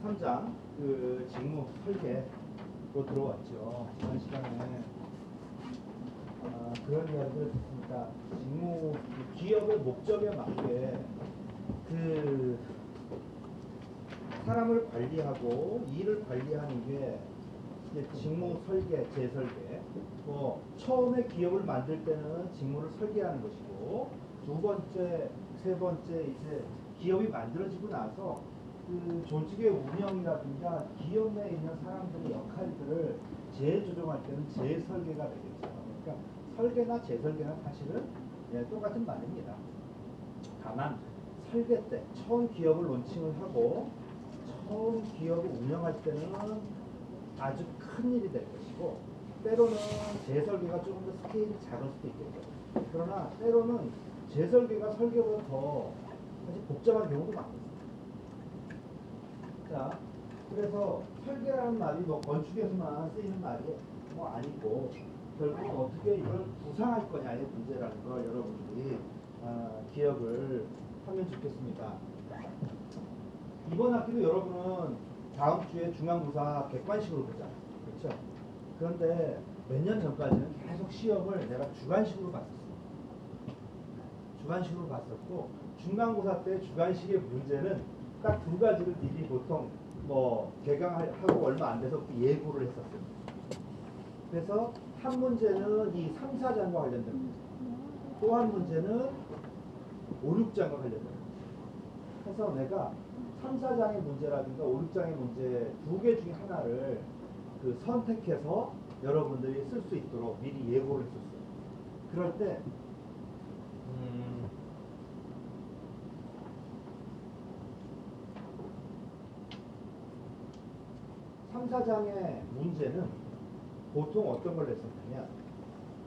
3장 그 직무 설계로 들어왔죠. 지난 시간에 그런 이야기를 했습니다. 직무 기업의 목적에 맞게 그 사람을 관리하고 일을 관리하는 게 이제 직무 설계, 재설계. 뭐 처음에 기업을 만들 때는 직무를 설계하는 것이고, 두 번째, 세 번째 이제 기업이 만들어지고 나서 그 조직의 운영이라든가 기업 내에 있는 사람들의 역할들을 재조정할 때는 재설계가 되겠죠. 그러니까 설계나 재설계는 사실은 똑같은 말입니다. 다만 설계 때 처음 기업을 론칭을 하고 처음 기업을 운영할 때는 아주 큰 일이 될 것이고, 때로는 재설계가 조금 더 스케일이 작을 수도 있겠죠. 그러나 때로는 재설계가 설계보다 더 사실 복잡한 경우도 많습니다. 자, 그래서 설계라는 말이 뭐 건축에서만 쓰이는 말이 뭐 아니고, 결국 어떻게 이걸 구상할 거냐의 문제라는 걸 여러분들이 기억을 하면 좋겠습니다. 이번 학기도 여러분은 다음 주에 중간고사 객관식으로 보잖아요. 그렇죠? 그런데 몇 년 전까지는 계속 시험을 내가 주관식으로 봤었어요. 주관식으로 봤었고, 중간고사 때 주관식의 문제는 딱 두 가지를 미리 보통 뭐 개강하고 얼마 안 돼서 예고를 했었어요. 그래서 한 문제는 이 3, 4장과 관련된 문제, 또 한 문제는 5, 6장과 관련된 문제. 그래서 내가 3, 4장의 문제라든가 5, 6장의 문제 두 개 중에 하나를 그 선택해서 여러분들이 쓸 수 있도록 미리 예고를 했었어요. 그럴 때 3, 4장의 문제는 보통 어떤 걸 냈었냐면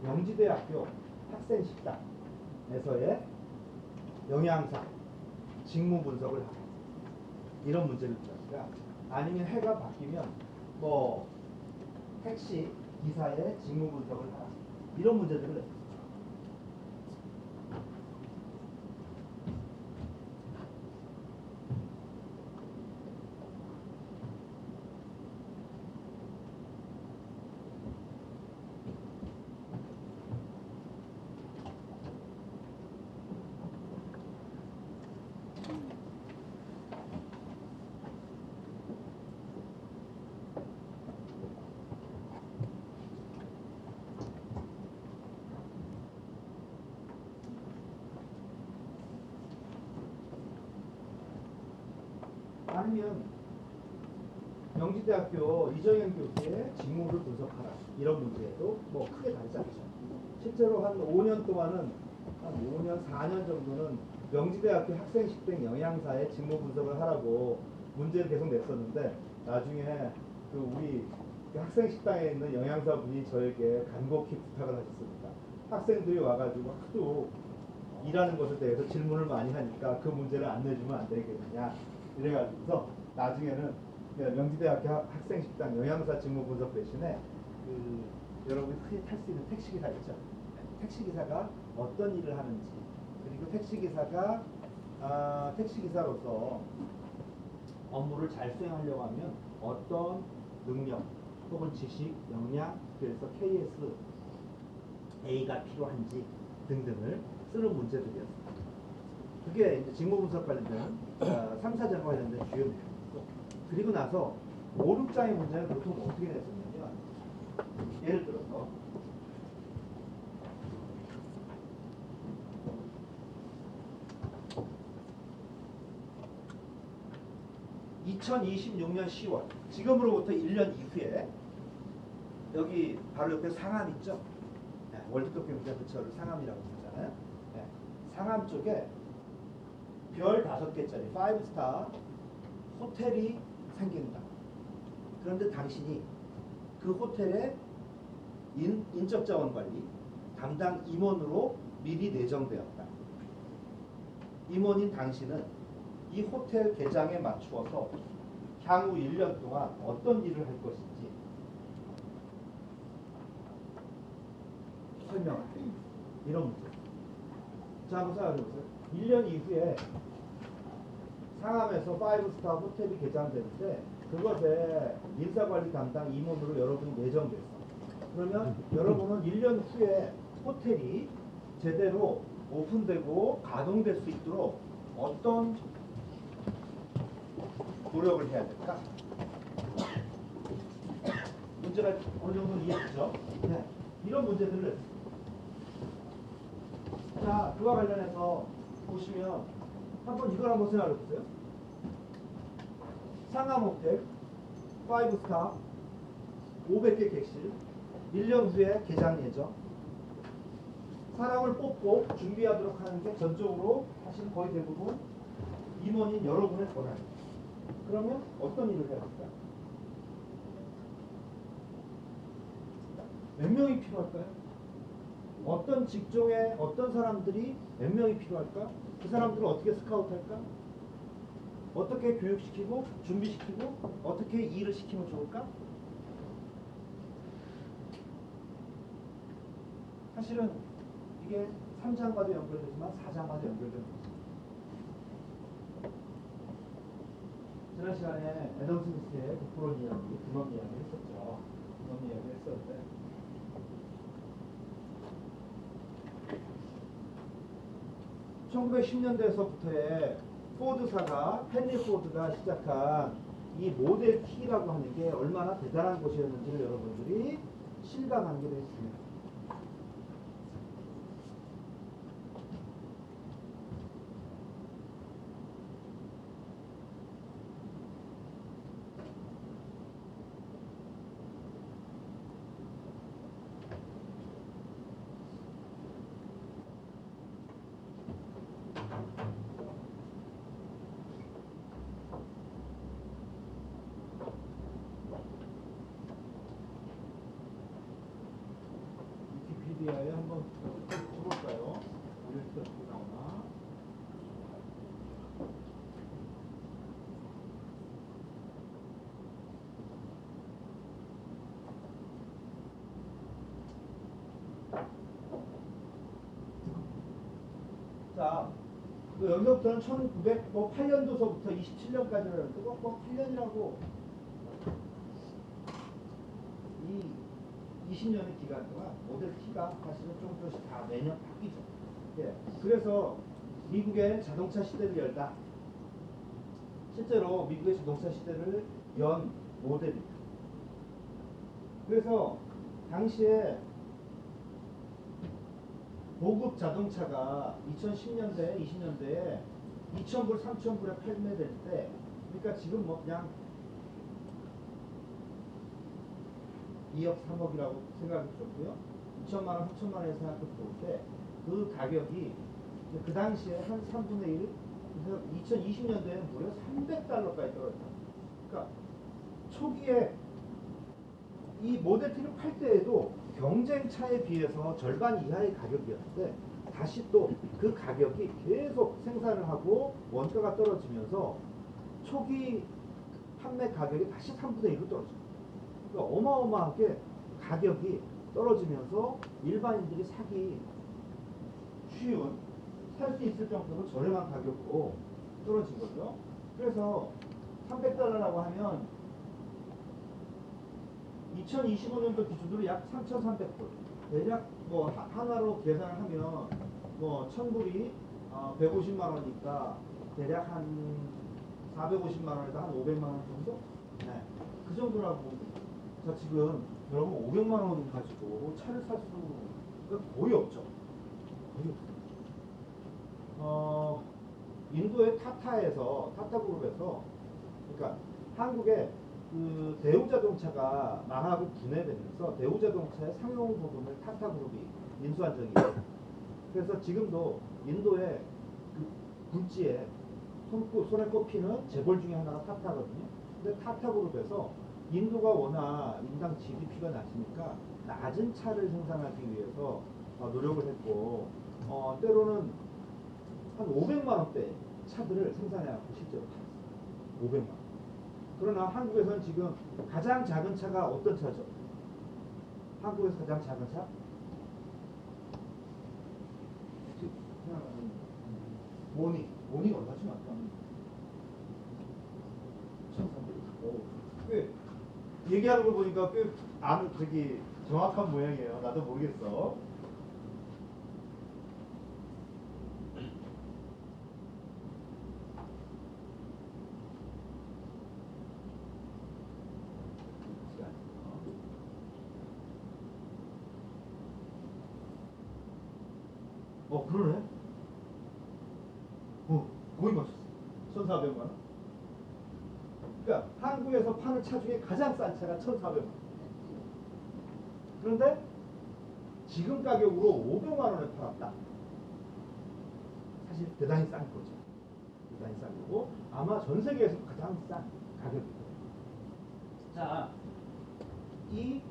명지대학교 학생식당에서의 영양사 직무 분석을 하고 이런 문제를 냈습니다. 아니면 해가 바뀌면 뭐 택시 기사의 직무 분석을 하라 이런 문제들을 냈습니다. 아니면 명지대학교 이정현 교수의 직무를 분석하라 이런 문제도 뭐 크게 다르지 않죠. 실제로 한 5년 동안은 한 5년, 4년 정도는 명지대학교 학생식당 영양사의 직무 분석을 하라고 문제를 계속 냈었는데, 나중에 그 우리 그 학생식당에 있는 영양사분이 저에게 간곡히 부탁을 하셨습니다. 학생들이 와가지고 하도 일하는 것에 대해서 질문을 많이 하니까 그 문제를 안 내주면 안 되겠느냐 이래가지고서 나중에는 명지대학교 학생식당 영양사 직무 분석 대신에 그 여러분이 흔히 탈 수 있는 택시기사 있죠. 택시기사가 어떤 일을 하는지, 그리고 택시기사가 택시기사로서 업무를 잘 수행하려고 하면 어떤 능력 혹은 지식, 역량, 그래서 KSA가 필요한지 등등을 쓰는 문제들이었습니다. 그게 이제 직무 분석 관련된 3, 4장과 관련된 주요 내용이고, 그리고 나서 5, 6장의 문제는 보통 어떻게 냈었냐면, 예를 들어서 2026년 10월, 지금으로부터 1년 이후에 여기 바로 옆에 상암 있죠? 네, 월드컵 경기장 근처를 상암이라고 부르잖아요. 네, 상암 쪽에 별 5개짜리 5스타 호텔이 생긴다. 그런데 당신이 그 호텔의 인적자원관리 담당 임원으로 미리 내정되었다. 임원인 당신은 이 호텔 개장에 맞추어서 향후 1년 동안 어떤 일을 할 것인지 설명하라. 이런 문제. 자, 한번 생각해보세요. 1년 이후에 상암에서 5스타 호텔이 개장되는데 그것에 인사관리 담당 임원으로 여러분이 내정됐어. 그러면 여러분은 1년 후에 호텔이 제대로 오픈되고 가동될 수 있도록 어떤 노력을 해야 될까? 문제가 어느 정도 이해되죠? 네. 이런 문제들을 자, 그와 관련해서 보시면 한번 이걸 한번 생각해 보세요. 상암 호텔 5스타 500개 객실 1년 후에 개장 예정. 사람을 뽑고 준비하도록 하는 게 전적으로 사실 거의 대부분 임원인 여러분의 권한이에요. 그러면 어떤 일을 해야 할까? 몇 명이 필요할까요? 어떤 직종에 어떤 사람들이 몇 명이 필요할까? 그 사람들을 어떻게 스카우트할까? 어떻게 교육시키고 준비시키고 어떻게 일을 시키면 좋을까? 사실은 이게 3장과도 연결되지만 4장과도 연결되는 거죠. 지난 시간에 애덤 스미스의 독보론 이야기, 근원 이야기 했었죠. 근원 이야기 했었는데 (1910년대에서부터의) 포드사가 헨리 포드가 시작한 이 모델 T라고 하는 게 얼마나 대단한 것이었는지를 여러분들이 실감하게 됐습니다. 위키피디아에 한번 쳐볼까요? 이렇게 어떻게 나오나? 자, 여기서부터는 1908년도서부터 27년까지라는 거, 8년이라고 이 20년의 기간 동안 모델 T가 사실은 조금씩 다 매년 바뀌죠. 예. 그래서 미국의 자동차 시대를 열다. 실제로 미국의 자동차 시대를 연 모델입니다. 그래서 당시에 고급 자동차가 2010년대, 20년대에 2,000불, 3,000불에 판매될 때, 그러니까 지금 뭐 그냥 2억, 3억이라고 생각이 들었고요. 2천만 원, 3천만 원에 생각해 볼 때 그 가격이 그 당시에 한 3분의 1, 그래서 2020년도에는 무려 $300까지 떨어졌다. 그러니까 초기에 이 모델 T를 팔 때에도 경쟁차에 비해서 절반 이하의 가격이었는데 다시 또 그 가격이 계속 생산을 하고 원가가 떨어지면서 초기 판매 가격이 다시 3분의 1로 떨어져요. 그러니까 어마어마하게 가격이 떨어지면서 일반인들이 사기 쉬운, 살 수 있을 정도로 저렴한 가격으로 떨어진 거죠. 그래서 $300라고 하면 2025년도 기준으로 약 3,300불. 대략 뭐 하나로 계산을 하면 뭐 1,000불이 150만 원이니까 대략 한 450만 원에다 한 500만 원 정도? 네. 그 정도라고. 자, 지금 여러분 500만 원 가지고 차를 살 수가 거의 없죠. 거의 없어요. 인도의 타타그룹에서, 그러니까 한국의 그 대우자동차가 망하고 분해되면서 대우자동차의 상용 부분을 타타그룹이 인수한 적이 있어요. 그래서 지금도 인도의 그 굴지에 손에 꼽히는 재벌 중에 하나가 타타거든요. 근데 타타그룹에서 인도가 워낙 인당 GDP가 낮으니까 낮은 차를 생산하기 위해서 노력을 했고, 때로는 한 500만 원대 차들을 생산해갖고 실제로 팔았어요. 500만 원. 그러나 한국에서는 지금 가장 작은 차가 어떤 차죠? 한국에서 가장 작은 차? 모닝 얼마쯤 할까? 얘기하는 거 보니까 꽤 저기 정확한 모양이에요. 나도 모르겠어. 그러네. 거의 맞췄어. 1,400만 원. 그러니까 한국에서 파는 차 중에 가장 싼 차가 1,400만 원. 그런데 지금 가격으로 500만 원에 팔았다. 사실 대단히 싼 거죠. 대단히 싼 거고 아마 전 세계에서 가장 싼 가격이고. 자, 이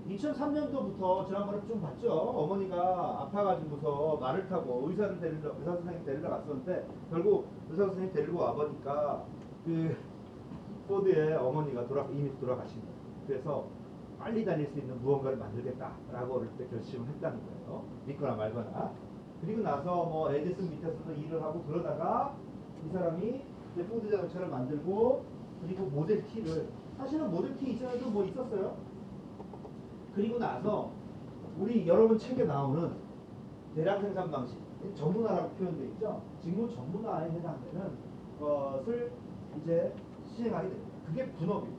2003년도부터 지난번에 좀 봤죠. 어머니가 아파가지고서 말을 타고 의사 선생님 데리러 갔었는데 결국 의사 선생님 데리고 와보니까 그 포드의 어머니가 이미 돌아가신 거예요. 그래서 빨리 다닐 수 있는 무언가를 만들겠다라고 어릴 때 결심을 했다는 거예요. 믿거나 말거나. 그리고 나서 뭐 에디슨 밑에서도 일을 하고 그러다가 이 사람이 이제 포드 자동차를 만들고 그리고 모델 T를 사실은 모델 T 이전에도 뭐 있었어요. 그리고 나서 우리 여러분 책에 나오는 대량 생산 방식 전문화라고 표현되어 있죠. 직무 전문화에 해당되는 것을 이제 시행하게 됩니다. 그게 분업이에요.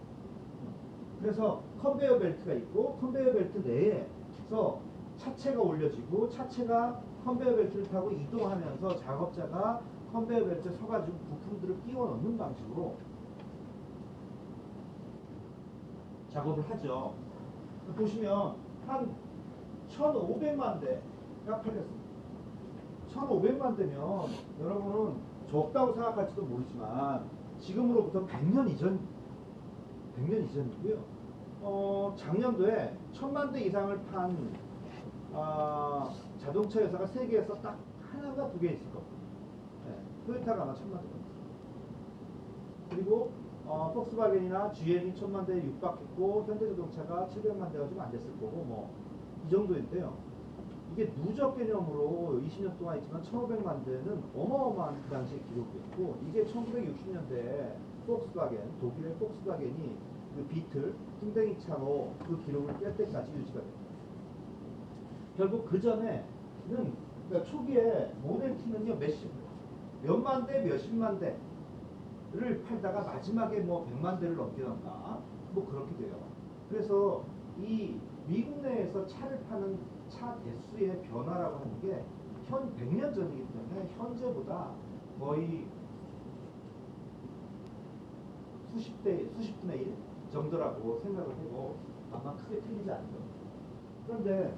그래서 컨베이어 벨트가 있고 컨베이어 벨트 내에서 차체가 올려지고 차체가 컨베이어 벨트를 타고 이동하면서 작업자가 컨베이어 벨트에 서가지고 부품들을 끼워 넣는 방식으로 작업을 하죠. 보시면 한 1,500만 대가 팔렸습니다. 1,500만 대면 여러분은 적다고 생각할지도 모르지만 지금으로부터 100년 이전이고요. 작년도에 1,000만 대 이상을 판 자동차 회사가 세계에서 딱 하나가 2개 있을 겁니다. 네, 토요타가 아마 1,000만 대. 그리고 폭스바겐이나 GM이 1,000만 대에 육박했고 현대자동차가 700만 대가 좀 안 됐을 거고 뭐 이 정도인데요. 이게 누적 개념으로 20년 동안 있지만 1,500만 대는 어마어마한 그 당시의 기록이었고 이게 1960년대에 독일의 폭스바겐이 그 비틀 풍뎅이 차로 그 기록을 깰 때까지 유지가 됩니다. 결국 그 전에는 그러니까 초기에 모델 T는요 몇만 대 몇십만 대를 팔다가 마지막에 뭐 100만 대를 넘기던가 뭐 그렇게 돼요. 그래서 이 미국 내에서 차를 파는 차 대수의 변화라고 하는 게 현 100년 전이기 때문에 현재보다 거의 수십 분의 1 정도라고 생각을 해도 아마 크게 틀리지 않죠. 그런데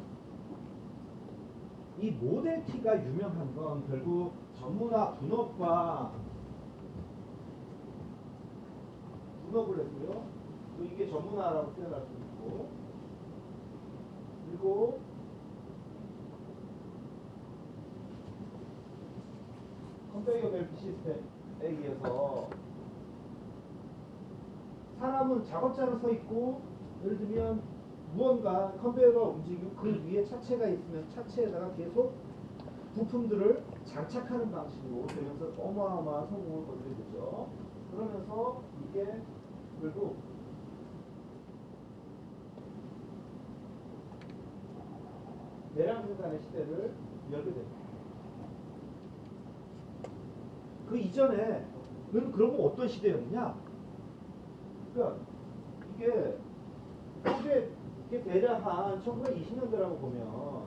이 모델 T가 유명한 건 결국 전문화 분업을 했고요. 또 이게 전문화라고 표현할 수 있고 그리고 컨베이어 벨트 시스템에 의해서 사람은 작업자로 서 있고 예를 들면 무언가 컨베이어가 움직이고 그 위에 차체가 있으면 차체에다가 계속 부품들을 장착하는 방식으로 되면서 어마어마한 성공을 거두게 되죠. 그러면서 이게 결국 대량 생산의 시대를 열게 됩니다. 그 이전에는 그러면 어떤 시대였냐? 그러니까 이게 대략 한 1920년대라고 보면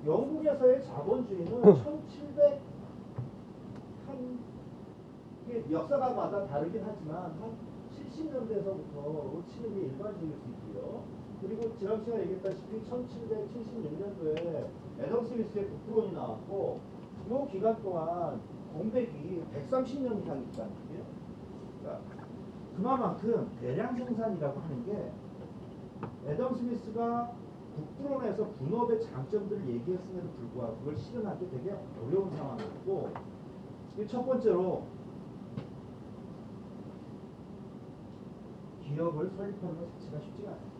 영국에서의 자본주의는 1700 이게 역사가마다 다르긴 하지만 한 70년대에서부터 치는 게 일반적일 수 있고요. 그리고 지난 시간에 얘기했다시피 1776년도에 애덤 스미스의 국부론이 나왔고 이 기간 동안 공백이 130년 이상 있다는 거예요. 그러니까 그만큼 대량 생산이라고 하는 게 애덤 스미스가 국부론에서 분업의 장점들을 얘기했음에도 불구하고 그걸 실현하기 되게 어려운 상황이었고 첫 번째로 기업을 설립하는 것 자체가 쉽지가 않아요.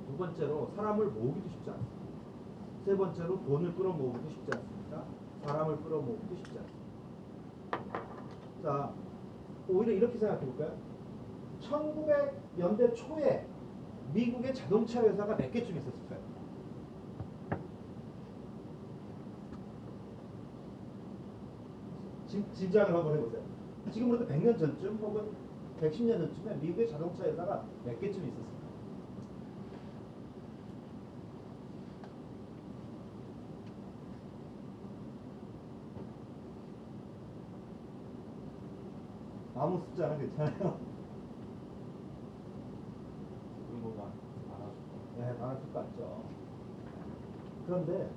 두 번째로 사람을 모으기도 쉽지 않습니다. 세 번째로 돈을 끌어모으기도 쉽지 않습니다. 사람을 끌어모으기도 쉽지 않습니다. 자, 오히려 이렇게 생각해 볼까요? 1900년대 초에 미국의 자동차 회사가 몇 개쯤 있었을까요? 짐작을 한번 해보세요. 지금으로부터 100년 전쯤 혹은 110년 전쯤에 미국의 자동차 회사가 몇 개쯤 있었을까요? 아무 숫자는 괜찮아요.规模가 네, 많을 것 같죠. 그런데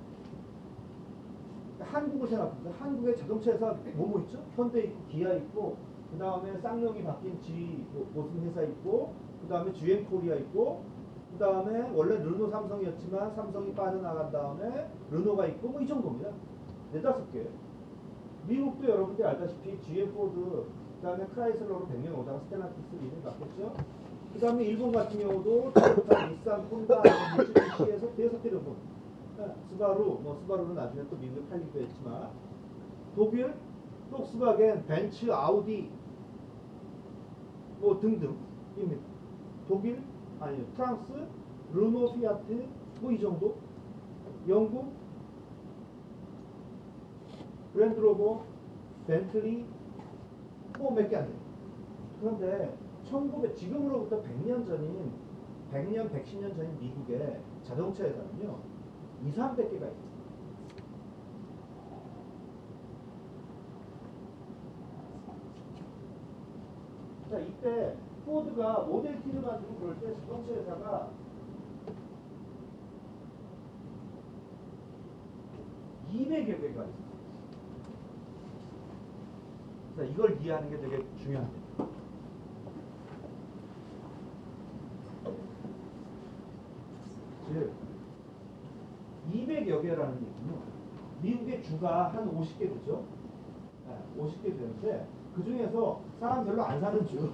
한국을 생각합니다. 한국의 자동차 회사 뭐 있죠? 현대 있고 기아 있고 그 다음에 쌍용이 바뀐 G 무슨 회사 있고 그 다음에 GM 코리아 있고 그 다음에 원래 르노 삼성이었지만 삼성이 빠져나간 다음에 르노가 있고 뭐 이 정도입니다. 네다섯 개. 미국도 여러분들이 알다시피 GM 포드 그 다음에 크라이슬러로 100년 오다가 스텔란티스 이름이 바뀌었죠. 그 다음에 일본 같은 경우도 토요타, 닛산, 혼다, 미쓰비시에서 대여섯 개 정도. 스바루, 뭐 스바루는 나중에 또 미국에 팔리기도 했지만 독일, 폭스바겐, 벤츠, 아우디 뭐 등등입니다. 독일, 아니 프랑스, 르노, 피아트 뭐 이 정도. 영국, 랜드로버, 벤틀리 뭐 몇 개 안 돼요. 그런데 1900 지금으로부터 100년 전인 100년, 110년 전인 미국의 자동차 회사는요 2, 300개가 있어요. 자, 이때 포드가 모델 T를 가지고 그럴 때 자동차 회사가 200여 개가 있어요. 자, 이걸 이해하는 게 되게 중요합니다. 즉 200여 개라는 얘기는 미국의 주가 한 50개 되죠. 50개 되는데 그 중에서 사람 별로 안 사는 주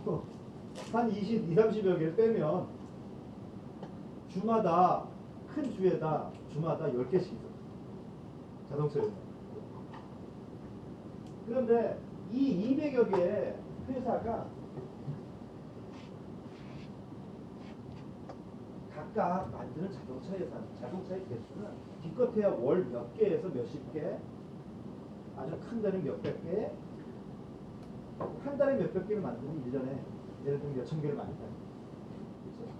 한 20, 30여 개를 빼면 주마다 큰 주에다 주마다 10개씩 있어요. 자동차 회사. 그런데 이 200여 개의 회사가 각각 만드는 자동차의 개수는 기껏해야 월 몇 개에서 몇십 개, 아주 큰 데는 몇백 개, 한 달에 몇백 개를 만드는 1년에 예를 들면 몇천 개를 만든다. 그렇죠?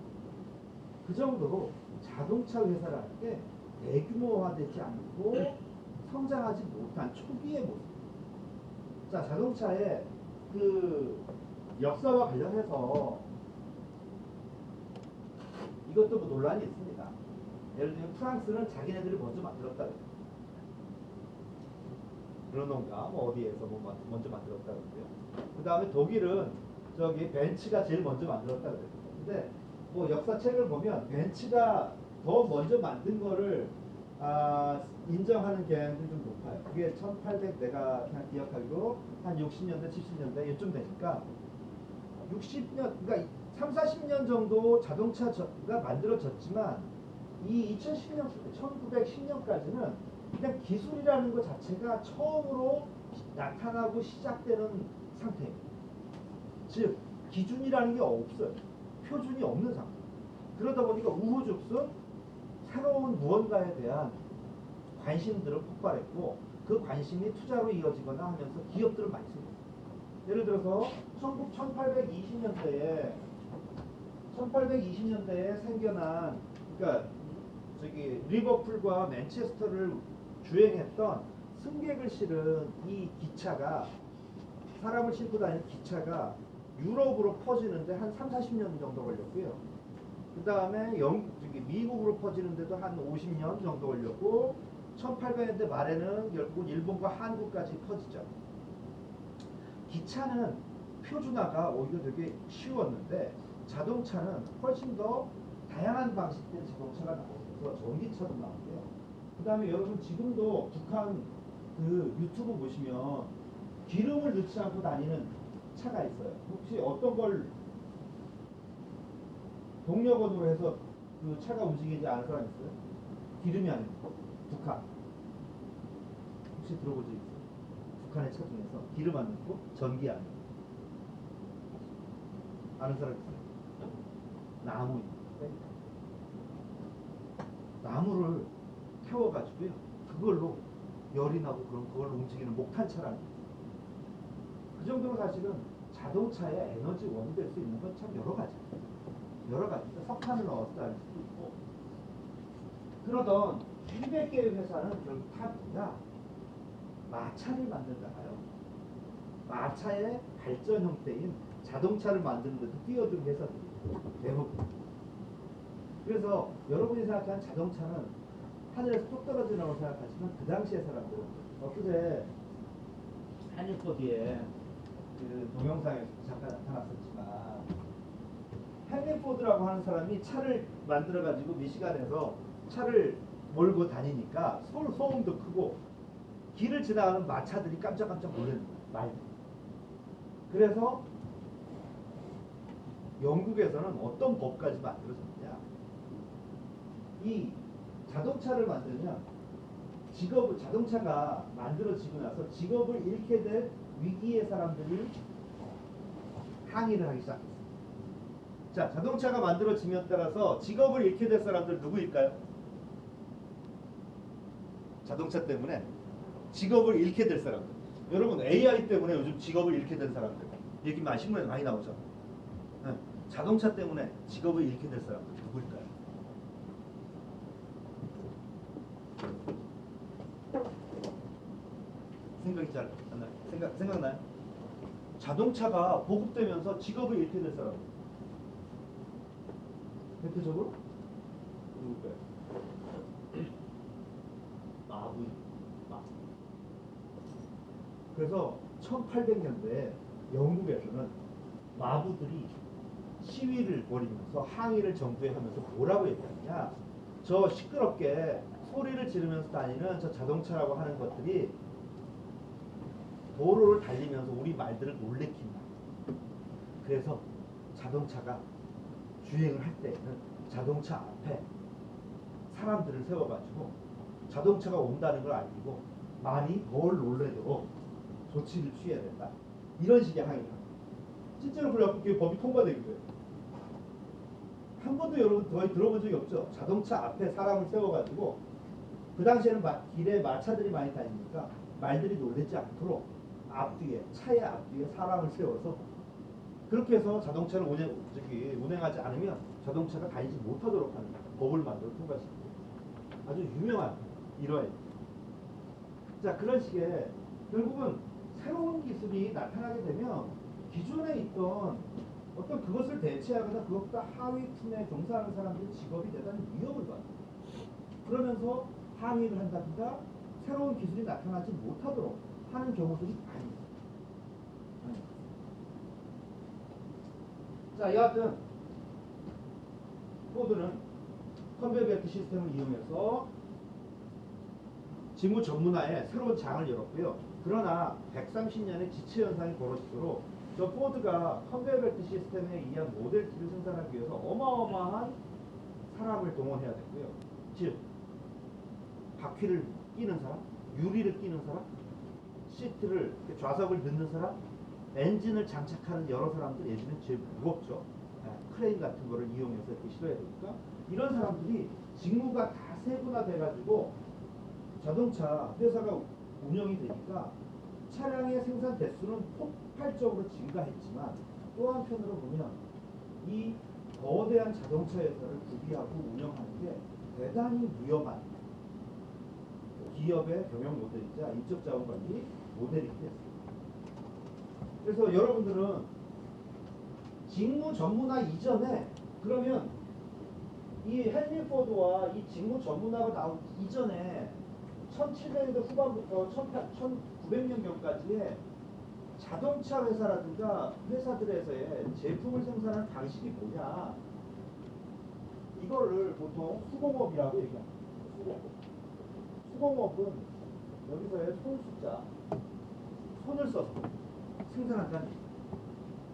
그 정도로 자동차 회사라는 게 대규모화되지 않고 성장하지 못한 초기의 모습. 자, 자동차의 그 역사와 관련해서 이것도 뭐 논란이 있습니다. 예를 들면 프랑스는 자기네들이 먼저 만들었다 그래요. 르노인가 뭐 어디에서 뭐 먼저 만들었다 그러고요. 그 다음에 독일은 저기 벤츠가 제일 먼저 만들었다 그래요. 근데 뭐 역사책을 보면 벤츠가 더 먼저 만든 거를 인정하는 경향들이 좀 높아요. 그게 1800 내가 그냥 기억하기로 한 60년대 70년대 이쯤 되니까 60년 그러니까 3, 40년 정도 자동차가 만들어졌지만 이 2010년 1910년까지는 그냥 기술이라는 것 자체가 처음으로 나타나고 시작되는 상태입니다. 즉 기준이라는 게 없어요. 표준이 없는 상태. 그러다 보니까 우후죽순 새로운 무언가에 대한 관심들은 폭발했고 그 관심이 투자로 이어지거나 하면서 기업들은 많이 생겼어요. 예를 들어서 1820년대에 생겨난 그러니까 저기 리버풀과 맨체스터를 주행했던 승객을 실은 이 기차가 사람을 싣고 다니는 기차가 유럽으로 퍼지는데 한 3, 40년 정도 걸렸고요. 그 다음에 미국으로 퍼지는데도 한 50년 정도 걸렸고 1800년대 말에는 결국 일본과 한국까지 퍼지죠. 기차는 표준화가 오히려 되게 쉬웠는데 자동차는 훨씬 더 다양한 방식의 자동차가 나오면서 전기차도 나오고요. 그 다음에 여러분 지금도 북한 그 유튜브 보시면 기름을 넣지 않고 다니는 차가 있어요. 혹시 어떤 걸 동력원으로 해서 그 차가 움직이지 않을 사람 있어요? 기름이 아니고 북한. 혹시 들어본 적 있어요? 북한의 차 중에서 기름 안 넣고 전기 안 넣고. 아는 사람 있어요? 나무. 나무를 태워가지고요. 그걸로 열이 나고 그걸 움직이는 목탄차라는 거예요. 그 정도로 사실은 자동차의 에너지원이 될 수 있는 건 참 여러 가지예요. 여러 가지. 석탄을 넣어서 할 수도 있고. 그러던 200개의 회사는 결국 다 뭐냐? 마차를 만들다가요. 마차의 발전 형태인 자동차를 만드는 데도 뛰어든 회사들이에요. 대부분. 그래서 여러분이 생각하는 자동차는 하늘에서 뚝 떨어지라고 생각하지만 그 당시의 사람들은 엊그제 한일포드에 그 동영상에서 잠깐 나타났었지만 헨리 포드라고 하는 사람이 차를 만들어 가지고 미시간에서 차를 몰고 다니니까 소음도 크고 길을 지나가는 마차들이 깜짝깜짝 놀라는 거예요. 말들. 그래서 영국에서는 어떤 법까지 만들어졌느냐? 이 자동차를 만들면 자동차가 만들어지고 나서 직업을 잃게 될 위기의 사람들이 항의를 하기 시작했어요. 자, 자동차가 만들어짐에 따라서 직업을 잃게 될 사람들 누구일까요? 자동차 때문에 직업을 잃게 될 사람들. 여러분 AI 때문에 요즘 직업을 잃게 된 사람들 얘기 신문에 많이 나오죠. 네. 자동차 때문에 직업을 잃게 될 사람들 누구일까요? 생각이 잘 안 나요? 생각나요? 자동차가 보급되면서 직업을 잃게 될 사람 대표적으로 누굴까요? 마부인. 그래서 1800년대에 영국에서는 마부들이 시위를 벌이면서 항의를 정부에 하면서 뭐라고 얘기하느냐? 저 시끄럽게 소리를 지르면서 다니는 저 자동차라고 하는 것들이 도로를 달리면서 우리 말들을 놀래킨다. 그래서 자동차가 주행을 할 때에는 자동차 앞에 사람들을 세워가지고 자동차가 온다는 걸 알리고 많이 덜 놀래도록 조치를 취해야 된다. 이런 식의 항의를 합니다. 실제로 그래갖고 그 법이 통과되기도 해요. 한 번도 여러분 거의 들어본 적이 없죠. 자동차 앞에 사람을 세워가지고 그 당시에는 길에 마차들이 많이 다니니까 말들이 놀라지 않도록 앞뒤에 차의 앞뒤에 사람을 세워서 그렇게 해서 자동차를 운행하지 않으면 자동차가 다니지 못하도록 하는 법을 만들어 통과시키고 아주 유명한 일화예요. 자, 그런 식의 결국은 새로운 기술이 나타나게 되면 기존에 있던 어떤 그것을 대체하거나 그것보다 하위 틈에 종사하는 사람들의 직업이 대단히 위협을 받아요. 그러면서 항의를 한다든가 새로운 기술이 나타나지 못하도록 하는 경우들이 많이 있어요. 자, 여하튼 포드는 컨베이어 벨트 시스템을 이용해서 직무 전문화에 새로운 장을 열었고요. 그러나 130년의 지체 현상이 벌어지도록 저 포드가 컨베이어 벨트 시스템에 의한 모델티를 생산하기 위해서 어마어마한 사람을 동원해야 되고요. 즉 바퀴를 끼는 사람, 유리를 끼는 사람, 시트를 좌석을 넣는 사람, 엔진을 장착하는 여러 사람들 예전에 제일 무겁죠. 크레인 같은 거를 이용해서 이렇게 실어야 되니까 이런 사람들이 직무가 다 세분화돼가지고 자동차 회사가 운영이 되니까 차량의 생산 대수는 폭발적으로 증가했지만 또 한편으로 보면 이 거대한 자동차 회사를 구비하고 운영하는 게 대단히 위험한 기업의 경영 모델이자 인적 자원 관리 모델이기 때문입니다. 그래서 여러분들은 직무 전문화 이전에 그러면 이 헨리 포드와 이 직무 전문화가 나오기 이전에 1700년대 후반부터 1900년경까지의 자동차 회사라든가 회사들에서의 제품을 생산하는 방식이 뭐냐? 이거를 보통 수공업이라고 얘기합니다. 수공업은 여기서의 손 숫자, 손을 써서 생산한다는 얘기입니다.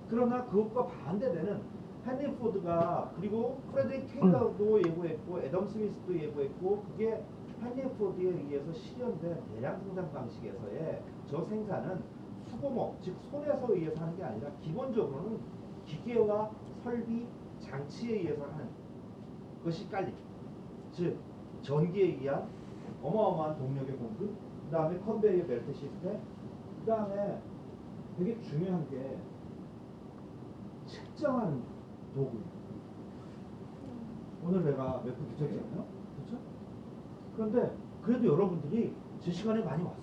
그러나 그것과 반대되는 헨리 포드가 그리고 프레드릭 테일러도 예고했고 애덤 스미스도 예고했고 그게 헨리 포드에 의해서 실현된 대량 생산 방식에서의 저 생산은 수공업, 즉 손에서 의해서 하는 게 아니라 기본적으로는 기계와 설비, 장치에 의해서 하는 것이 깔림. 즉 전기에 의한 어마어마한 동력의 공급, 그 다음에 컨베이어 벨트 시스템, 그 다음에 되게 중요한 게 측정하는 도구예요. 오늘 내가 몇 분 늦었잖아요. 그렇죠? 그런데 그래도 여러분들이 제 시간에 많이 왔어요.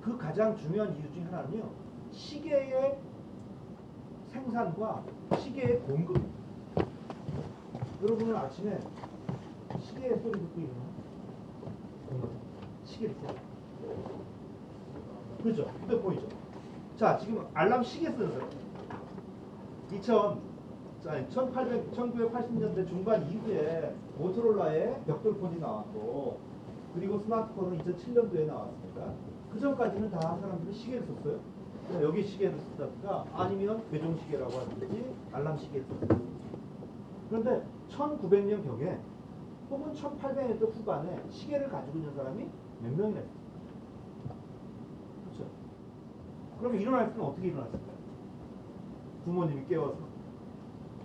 그 가장 중요한 이유 중에 하나는요. 시계의 생산과 시계의 공급. 여러분은 아침에 시계의 소리 듣고 일어나요? 시계를 켜요. 그렇죠? 휴대폰이죠. 자, 지금 알람 시계 쓰는 사람. 1980년대 중반 이후에 모토로라의 벽돌폰이 나왔고, 그리고 스마트폰은 2007년도에 나왔습니다. 그 전까지는 다 사람들이 시계를 썼어요. 여기 시계를 쓰다가 아니면 괴종시계라고 하든지 알람 시계를 썼어요. 그런데 1900년 경에 혹은 1800년대 후반에 시계를 가지고 있는 사람이 몇 명이나 있어요. 그렇죠? 그럼 일어날 때는 어떻게 일어났을까요? 부모님이 깨워서,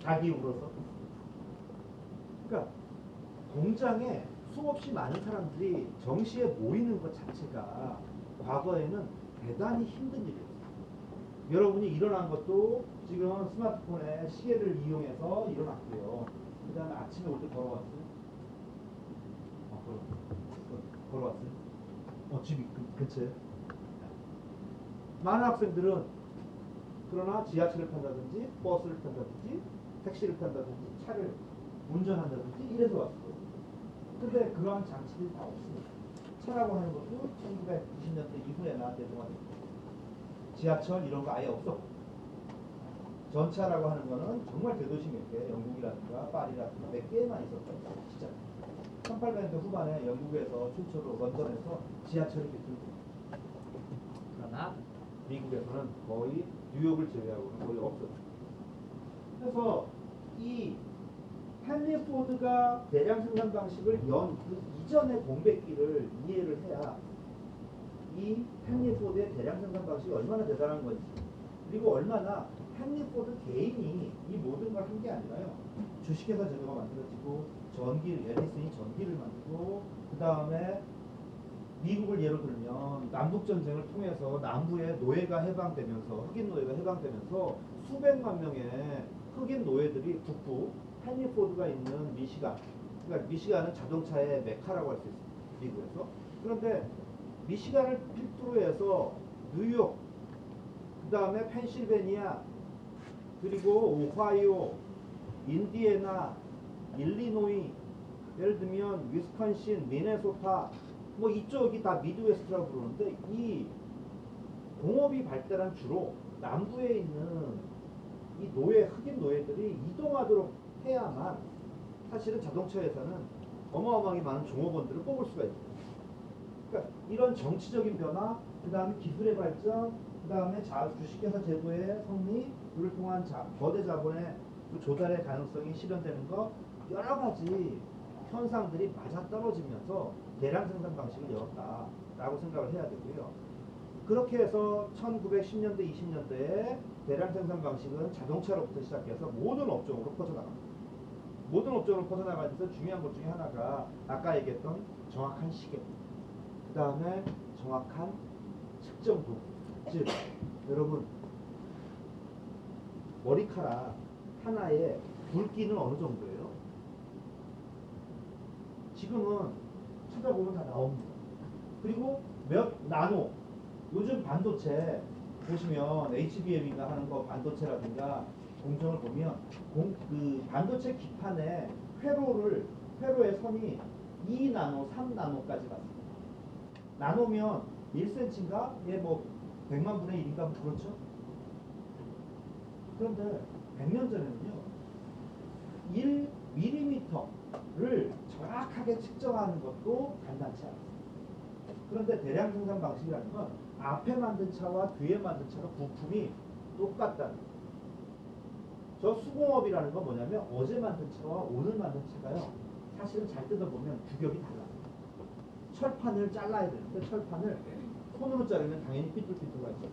닭이 울어서. 그러니까 공장에 수없이 많은 사람들이 정시에 모이는 것 자체가 과거에는 대단히 힘든 일이었어요. 여러분이 일어난 것도 지금 스마트폰에 시계를 이용해서 일어났고요. 그 다음에 아침에 올 때 걸어왔어요. 걸어왔어요. 집이 근처에. 많은 학생들은 그러나 지하철을 탄다든지 버스를 탄다든지 택시를 탄다든지 차를 운전한다든지 이래서 왔어요. 근데 그러한 장치들이 다 없습니다. 차라고 하는 것도 1990년대 이후에 나한테 동화됐고, 지하철 이런 거 아예 없었고, 전차라고 하는 거는 정말 대도시 몇 개, 영국이라든가 파리라든가 몇 개만 있었던 진짜. 1800년대 후반에 영국에서 최초로 런던에서 지하철이 개통됩니다. 그러나 미국에서는 거의 뉴욕을 제외하고는 거의 없었죠. 그래서 이 헨리 포드가 대량 생산 방식을 연 그 이전의 공백기를 이해를 해야 이 헨리 포드의 대량 생산 방식이 얼마나 대단한 건지, 그리고 얼마나 헨리 포드 개인이 이 모든 걸 한 게 아니라요. 주식회사 제도가 만들어지고, 에디슨이 전기를 만들고, 그 다음에 미국을 예로 들면 남북전쟁을 통해서 남부의 노예가 해방되면서, 흑인 노예가 해방되면서 수백만 명의 흑인 노예들이 북부 헨리 포드가 있는 미시간, 그러니까 미시간은 자동차의 메카라고 할 수 있습니다. 미국에서. 그런데 미시간을 필두로 해서 뉴욕, 그 다음에 펜실베니아, 그리고 오하이오, 인디애나, 일리노이, 예를 들면 위스콘신, 미네소타, 뭐 이쪽이 다 미드웨스트라고 부르는데, 이 공업이 발달한 주로 남부에 있는 이 흑인 노예들이 이동하도록 해야만 사실은 자동차 회사는 어마어마하게 많은 종업원들을 뽑을 수가 있어요. 그러니까 이런 정치적인 변화, 그 다음에 기술의 발전, 그 다음에 주식회사 제도의 성리를 통한 거대 자본의 그 조달의 가능성이 실현되는 거, 여러 가지 현상들이 맞아떨어지면서 대량 생산 방식을 열었다라고 생각을 해야 되고요. 그렇게 해서 1910년대, 20년대에 대량 생산 방식은 자동차로부터 시작해서 모든 업종으로 퍼져나갑니다. 모든 업종으로 퍼져나가면서 중요한 것 중에 하나가 아까 얘기했던 정확한 시계, 그 다음에 정확한 측정 도구. 즉 여러분, 머리카락 하나에 굵기는 어느 정도예요? 지금은 찾아보면 다 나옵니다. 그리고 몇 나노, 요즘 반도체 보시면 HBM이나 하는 거 반도체라든가 공정을 보면 그 반도체 기판에 회로의 선이 2나노, 3나노까지 갔습니다. 나노면 1cm인가? 예, 뭐 100만 분의 1인가? 뭐 그렇죠? 그런데 100년 전에는요, 1mm를 정확하게 측정하는 것도 간단치 않았어요. 그런데 대량 생산 방식이라는 건 앞에 만든 차와 뒤에 만든 차가 부품이 똑같다는 거예요. 저 수공업이라는 건 뭐냐면 어제 만든 차와 오늘 만든 차가요, 사실은 잘 뜯어보면 규격이 달라요. 철판을 잘라야 되는데 철판을 손으로 자르면 당연히 삐뚤삐뚤가 있어요.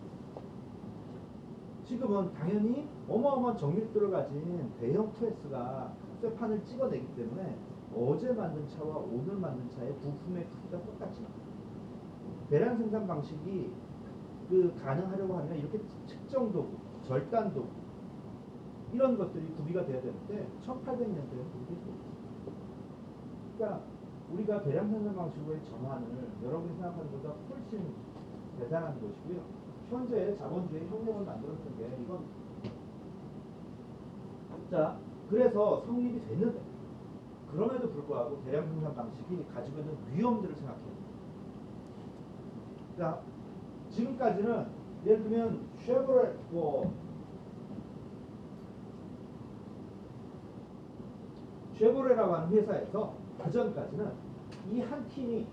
지금은 당연히 어마어마한 정밀도를 가진 대형 프레스가 쇠판을 찍어내기 때문에 어제 만든 차와 오늘 만든 차의 부품의 크기가 똑같지 않아요. 대량 생산 방식이 가능하려고 하면 이렇게 측정 도구, 절단 도구 이런 것들이 구비가 돼야 되는데 1800년대에 그게 없어요. 그러니까 우리가 대량 생산 방식으로의 전환을 여러분이 생각하는 것보다 훨씬 대단한 것이고요. 현재 자본주의 혁명을 만들었던 게 이건 자 그래서 성립이 됐는데 그럼에도 불구하고 대량 생산 방식이 가지고 있는 위험들을 생각해요. 자 지금까지는 예를 들면 쉐보레라고 하는 회사에서 그전까지는 이 한 팀이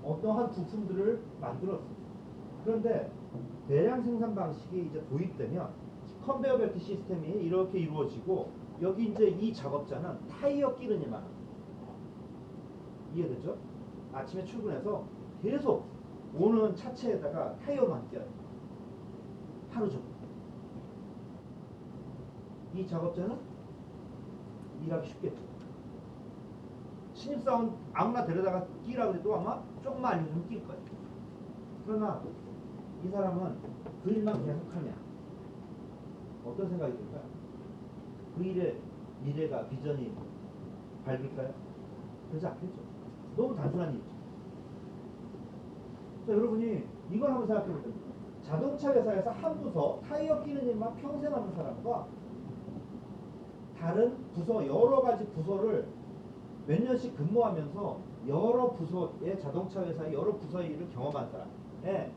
어떠한 부품들을 만들었습니다. 그런데 대량 생산 방식이 이제 도입되면 컨베이어 벨트 시스템이 이렇게 이루어지고 여기 이제 이 작업자는 타이어 끼는 일만 합니다. 이해되죠? 아침에 출근해서 계속 오는 차체에다가 타이어만 껴요. 하루 종일. 이 작업자는 일하기 쉽겠죠. 신입사원 아무나 데려다가 끼라고 해도 아마 조금만 알려주면 낄 거예요. 그러나 이 사람은 그 일만 계속하면 어떤 생각이 들까요? 그 일의 미래가 비전이 밝을까요? 그러지 않겠죠. 너무 단순한 일이죠. 자, 여러분이 이걸 한번 생각해 보세요. 자동차 회사에서 한 부서 타이어 끼는 일만 평생 하는 사람과 다른 부서 여러 가지 부서를 몇 년씩 근무하면서 여러 부서의 자동차 회사의 여러 부서의 일을 경험한 사람의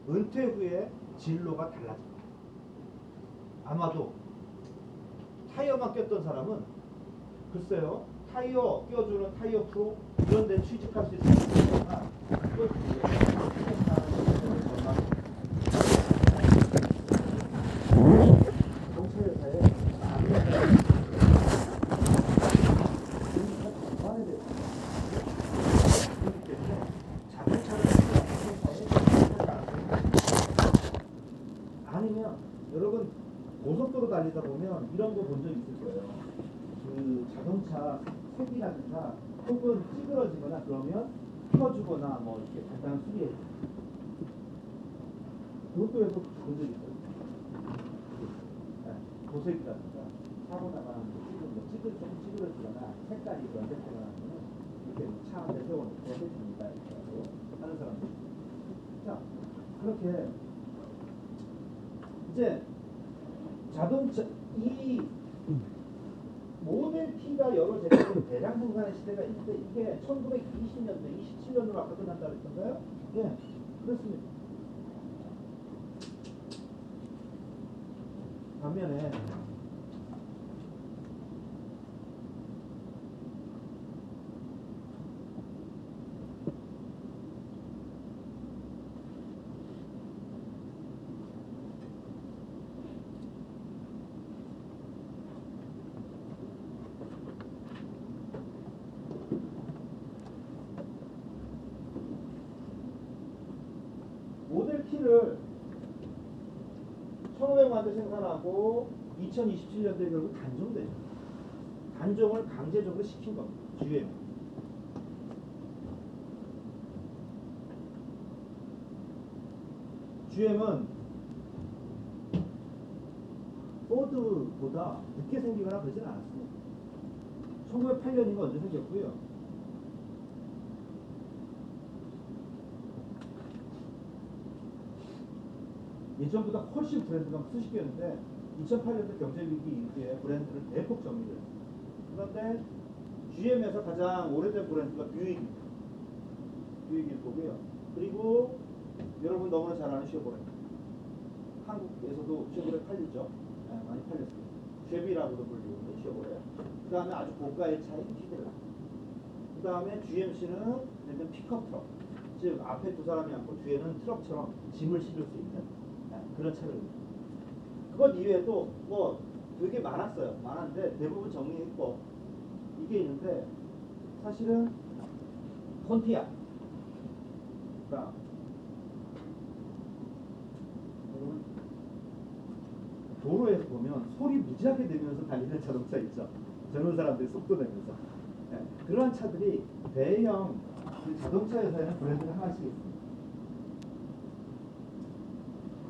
은퇴 후에 진로가 달라집니다. 아마도 타이어만 꼈던 사람은 글쎄요 타이어 껴주는 타이어 프로 이런 데 취직할 수 있으니까 그것 자동차 회사에 아니면 여러분 고속도로 달리다 보면 이런 거 본 적 있을 거예요. 그 자동차 색이라든가 혹은 찌그러지거나 그러면 펴주거나 뭐 이렇게 간단한 수리해. 고속도로에서 본 적 있어요. 도색이라든가 사고 나가는 뭐 조금 찌그러지거나 색깔이 변색되거나 하면 이렇게 차 안에 세워놓고 해줍니다. 이렇게 하는 사람들. 자 그렇게 이제 자동차 이 모델 T가 여러 제품을 대량 생산의 시대가 있는데 이게 1920년대, 27년으로 아까 끝난다고 했던가요? 예, 그렇습니다. 반면에 모델 T를 1500만대 생산하고 2027년도에 결국 단종되죠. 단종을 강제적으로 시킨 겁니다. GM. GM은 포드보다 늦게 생기거나 그러진 않았습니다. 1908년인가 언제 생겼고요. 예전보다 훨씬 브랜드가 수십 개였는데 2008년도 경제위기 이후에 브랜드를 대폭 정리를 했습니다. 그런데 GM에서 가장 오래된 브랜드가 뷰익입니다. 뷰익일 거고요. 그리고 여러분 너무나 잘 아는 쉐보레. 한국에서도 쉐보레 팔리죠. 네, 많이 팔렸습니다. 쉐비라고도 불리고 쉐보레. 그 다음에 아주 고가의 차인 히델라. 그 다음에 GMC는 일단 픽업 트럭. 즉 앞에 두 사람이 앉고 뒤에는 트럭처럼 짐을 실을 수 있는 그런 차량입니다. 그것 이외에도 뭐 되게 많았어요. 많았는데 대부분 정리했고 이게 있는데 사실은 폰티아 있습니까? 여러분, 도로에서 보면 소리 무지하게 내면서 달리는 자동차 있죠. 젊은 사람들이 속도 내면서. 예, 그러한 차들이 대형 그 자동차 회사에는 브랜드가 하나씩 있습니다.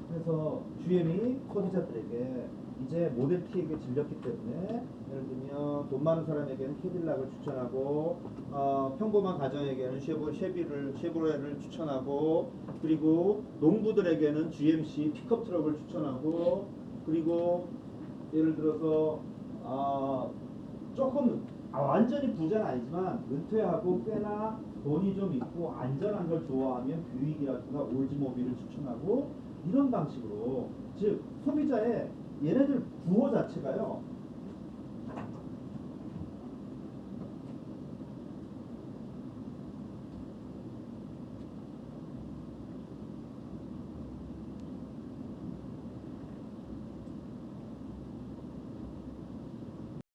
그래서 GM이 소비자들에게 이제 모델 T에게 질렸기 때문에 예를 들면 돈 많은 사람에게는 캐딜락을 추천하고 평범한 가정에게는 쉐보레를 추천하고 그리고 농부들에게는 GMC 픽업 트럭을 추천하고 그리고 예를 들어서 조금 완전히 부자는 아니지만 은퇴하고 꽤나 돈이 좀 있고 안전한 걸 좋아하면 뷰익이라든가 올즈모빌을 추천하고 이런 방식으로 즉 소비자의 얘네들 구호 자체가요